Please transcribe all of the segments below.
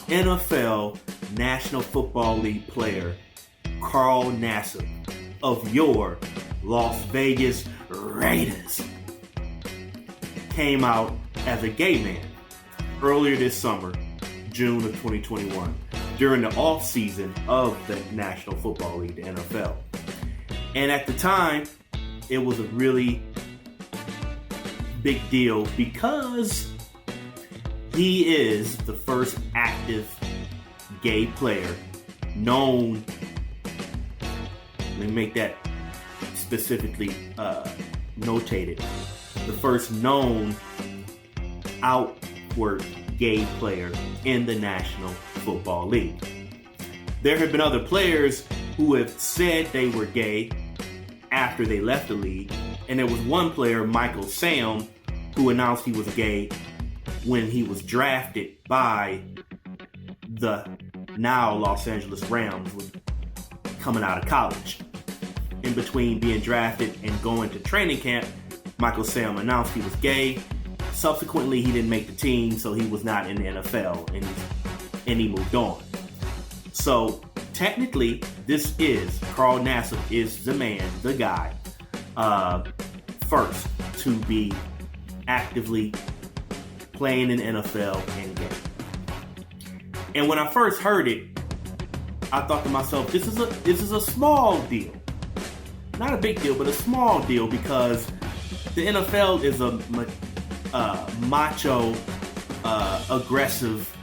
NFL National Football League player Carl Nassib of your Las Vegas Raiders came out as a gay man earlier this summer, June of 2021, during the off-season of the National Football League, the NFL. And at the time, it was a really big deal because he is the first active gay player known, let me make that specifically notated, the first known outward gay player in the National Football League. There have been other players who have said they were gay after they left the league, and there was one player, Michael Sam, who announced he was gay when he was drafted by the now Los Angeles Rams coming out of college. In between being drafted and going to training camp, Michael Sam announced he was gay. Subsequently, he didn't make the team, so he was not in the NFL, and he moved on. So technically, Carl Nassib is the man, the guy, first to be actively playing in the NFL and gay. And when I first heard it, I thought to myself, this is a small deal. Not a big deal, but a small deal, because the NFL is a macho, aggressive,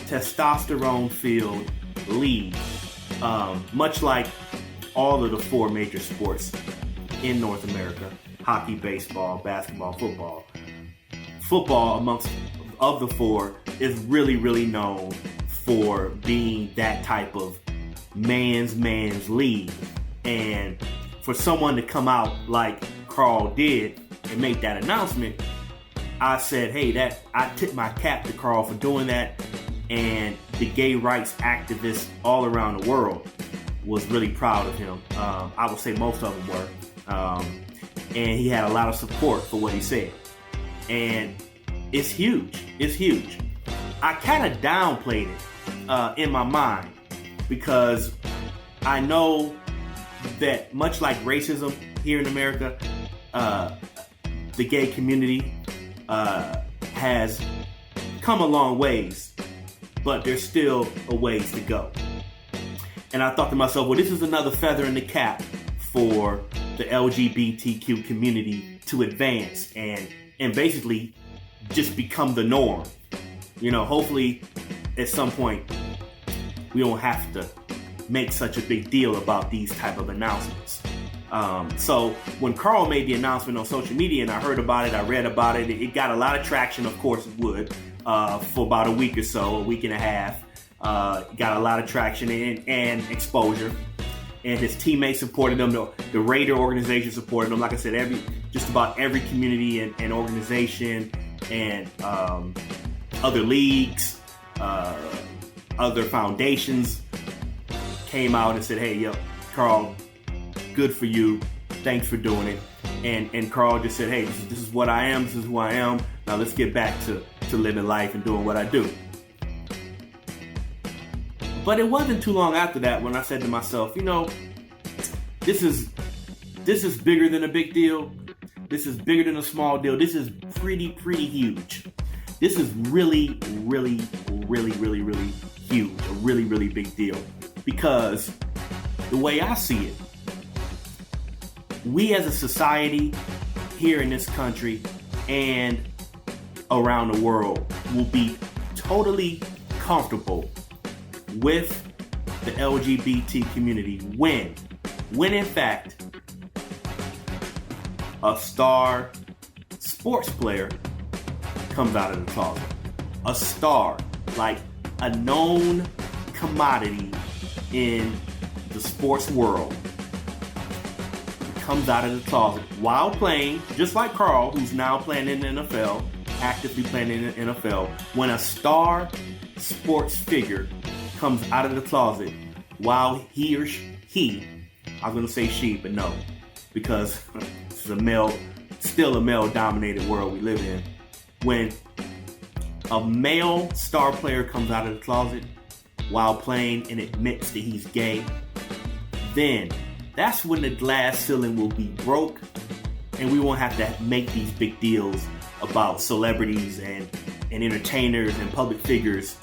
testosterone-filled league, much like all of the four major sports in North America: hockey, baseball, basketball, football. Football, amongst of the four, is really, really known for being that type of man's league. And for someone to come out like Carl did and make that announcement, I said, hey, I tip my cap to Carl for doing that. And the gay rights activists all around the world was really proud of him. I would say most of them were. And he had a lot of support for what he said. And it's huge. It's huge. I kind of downplayed it in my mind because I know that much like racism here in America, the gay community has come a long ways, but there's still a ways to go. And I thought to myself, well, this is another feather in the cap for the LGBTQ community to advance and basically just become the norm. You know, hopefully at some point we don't have to make such a big deal about these type of announcements. So when Carl made the announcement on social media and I heard about it, I read about it, it got a lot of traction, of course it would, for about a week or so, a week and a half. Got a lot of traction and exposure. And his teammates supported him. The Raider organization supported him. Like I said, just about every community and organization and other leagues, other foundations came out and said, hey, yo, Carl, good for you. Thanks for doing it. And Carl just said, hey, this is what I am. This is who I am. Now let's get back to living life and doing what I do. But it wasn't too long after that when I said to myself, you know, this is bigger than a big deal. This is bigger than a small deal. This is pretty huge. This is really, really, really, really, really huge. A really, really big deal. Because the way I see it, we as a society here in this country and around the world will be totally comfortable with the LGBT community when in fact a star sports player comes out of the closet. A star, like a known commodity in the sports world, comes out of the closet while playing, just like Carl, who's now playing in the NFL, actively playing in the NFL. When a star sports figure comes out of the closet while he or she, I was going to say she, but no, because it's still a male-dominated world we live in. When a male star player comes out of the closet while playing and admits that he's gay, then that's when the glass ceiling will be broke, and we won't have to make these big deals about celebrities and entertainers and public figures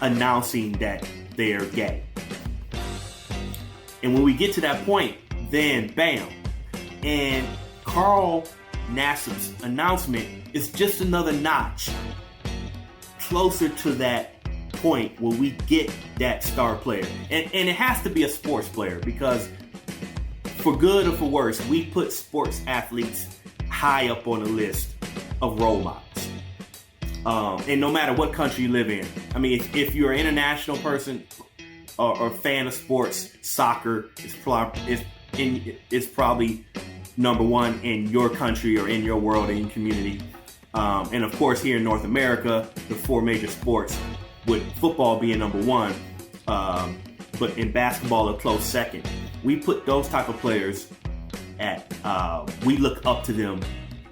announcing that they're gay. And when we get to that point, then bam. And Carl Nassib's announcement is just another notch closer to that point where we get that star player. And it has to be a sports player, because for good or for worse, we put sports athletes high up on the list of role models. And no matter what country you live in, I mean, if you're an international person or fan of sports, soccer is probably number one in your country or in your world, in your community. And of course, here in North America, the four major sports, with football being number one, but in basketball a close second. We put those type of players at, we look up to them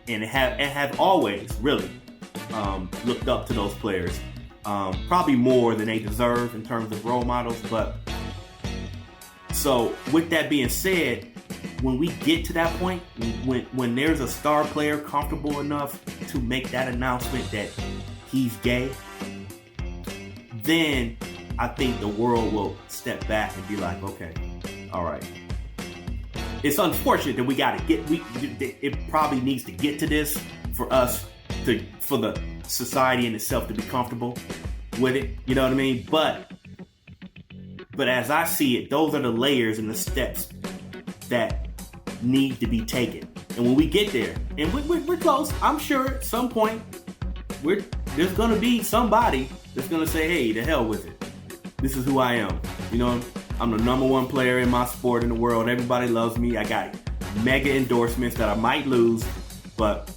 and have always really looked up to those players. Probably more than they deserve in terms of role models. But so with that being said, when we get to that point, when there's a star player comfortable enough to make that announcement that he's gay, then I think the world will step back and be like, okay, all right. It's unfortunate that it probably needs to get to this for the society in itself to be comfortable with it. You know what I mean? But as I see it, those are the layers and the steps that need to be taken. And when we get there, and we're close, I'm sure at some point there's gonna be somebody that's gonna say, hey, to hell with it. This is who I am. You know, I'm the number one player in my sport in the world. Everybody loves me. I got mega endorsements that I might lose, but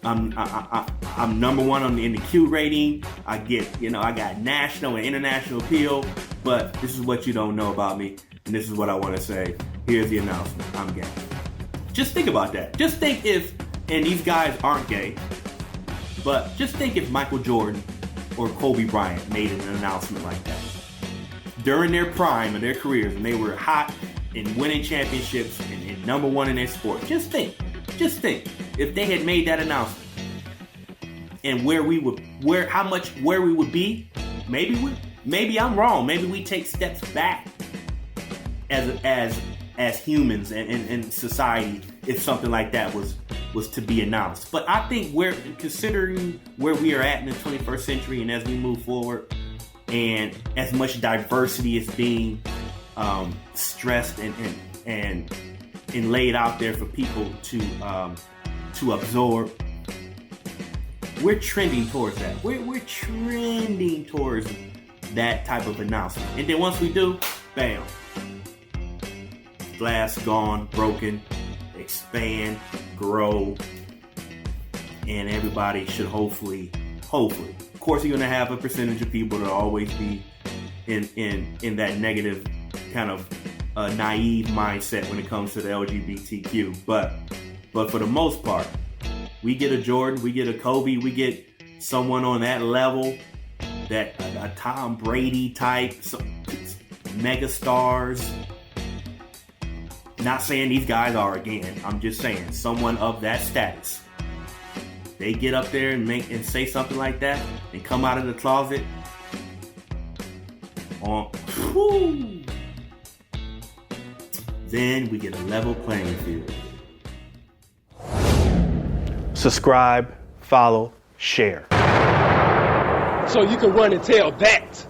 I'm number one in the Q rating. I got national and international appeal. But this is what you don't know about me, and this is what I want to say. Here's the announcement: I'm gay. Just think about that. Just think if, and these guys aren't gay, but just think if Michael Jordan or Kobe Bryant made an announcement like that during their prime of their careers, and they were hot and winning championships and number one in their sport. Just think if they had made that announcement, and where we would be. Maybe I'm wrong. Maybe we take steps back as humans and in society if something like that was to be announced. But I think considering where we are at in the 21st century, and as we move forward, and as much diversity is being stressed and laid out there for people to absorb, we're trending towards that. We're trending towards that type of announcement. And then once we do, bam, glass gone, broken, expand, grow, and everybody should hopefully, of course, you're gonna have a percentage of people that always be in that negative kind of naive mindset when it comes to the LGBTQ. But for the most part, we get a Jordan, we get a Kobe, we get someone on that level, that a Tom Brady type, mega stars. Not saying these guys are again. I'm just saying someone of that status. They get up there and say something like that and come out of the closet then we get a level playing field. Subscribe, follow, share. So you can run and tell that.